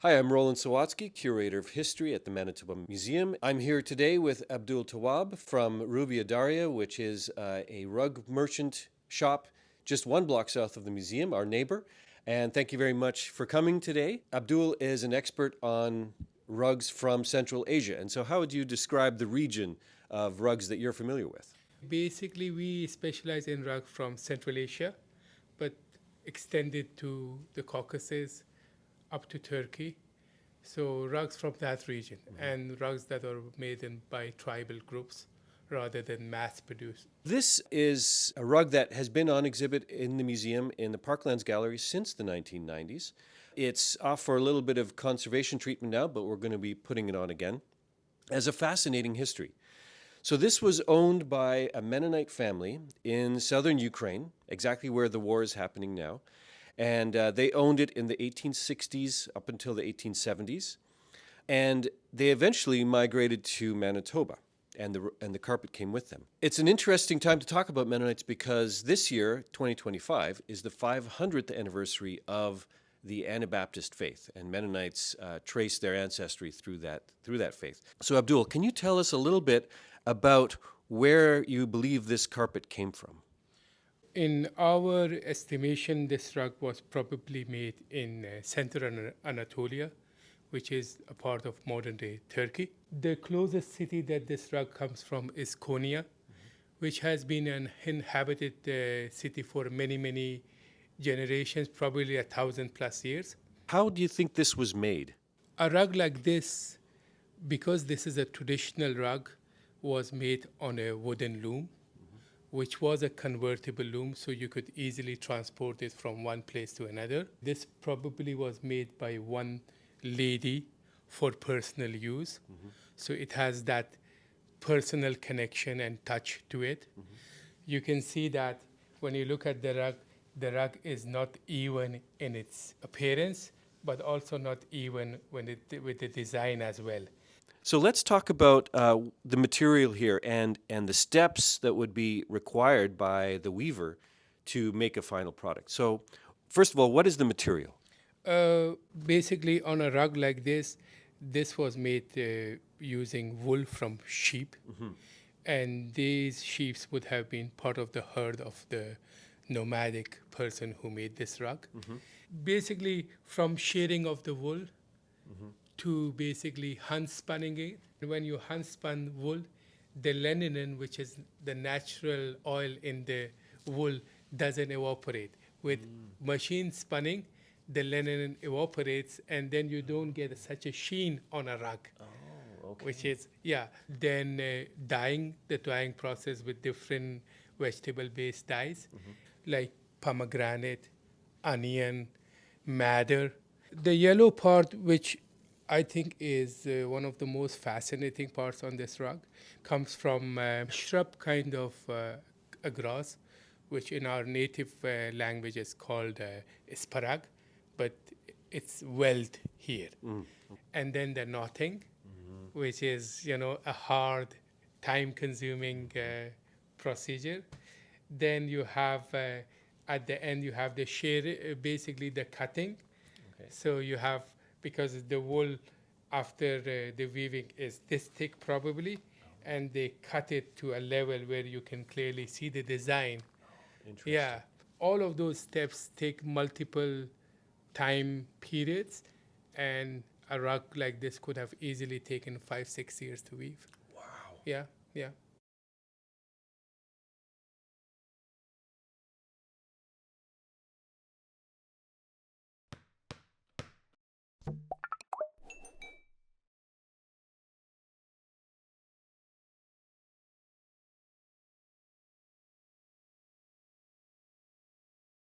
Hi, I'm Roland Sawatzky, Curator of History at the Manitoba Museum. I'm here today with Abdul Tawab from Rubia Darya, which is a rug merchant shop just one block south of the museum, our neighbor. And thank you very much for coming today. Abdul is an expert on rugs from Central Asia. And so, how would you describe the region of rugs that you're familiar with? Basically, we specialize in rug from Central Asia, but extended to the Caucasus up to Turkey. So rugs from that region and rugs that are made by tribal groups rather than mass produced. This is a rug that has been on exhibit in the museum in the Parklands Gallery since the 1990s. It's off for a little bit of conservation treatment now, but we're going to be putting it on again. As a fascinating history. So this was owned by a Mennonite family in southern Ukraine, exactly where the war is happening now. And they owned it in the 1860s up until the 1870s. And they eventually migrated to Manitoba, and the carpet came with them. It's an interesting time to talk about Mennonites because this year, 2025, is the 500th anniversary of the Anabaptist faith, and Mennonites trace their ancestry through that faith. So, Abdul, can you tell us a little bit about where you believe this carpet came from? In our estimation, this rug was probably made in central Anatolia, which is a part of modern day Turkey. The closest city that this rug comes from is Konya, which has been an inhabited city for many generations, probably 1,000+ years. How do you think this was made? A rug like this, because this is a traditional rug, was made on a wooden loom, which was a convertible loom, so you could easily transport it from one place to another. This probably was made by one lady for personal use, so it has that personal connection and touch to it. You can see that when you look at the rug is not even in its appearance, but also not even with the design as well. So let's talk about the material here and the steps that would be required by the weaver to make a final product. So, first of all, what is the material? Basically, on a rug like this was made using wool from sheep, and these sheep would have been part of the herd of the nomadic person who made this rug. Basically, from shearing of the wool to basically hand-spinning it. When you hand-spun wool, the linen, which is the natural oil in the wool, doesn't evaporate. With machine spinning, the linen evaporates, and then you don't get such a sheen on a rug. Oh, okay. Which is, then dyeing, the dyeing process with different vegetable-based dyes, like pomegranate, onion, madder. The yellow part, which I think is one of the most fascinating parts on this rug, comes from shrub kind of a grass, which in our native language is called isparag, but it's weld here. And then the knotting, which is a hard, time-consuming procedure. Then you have at the end you have the shear, basically the cutting. Okay. So you have, because the wool after the weaving is this thick probably, and they cut it to a level where you can clearly see the design. Interesting. Yeah, all of those steps take multiple time periods, and a rug like this could have easily taken 5-6 years to weave. Wow. Yeah.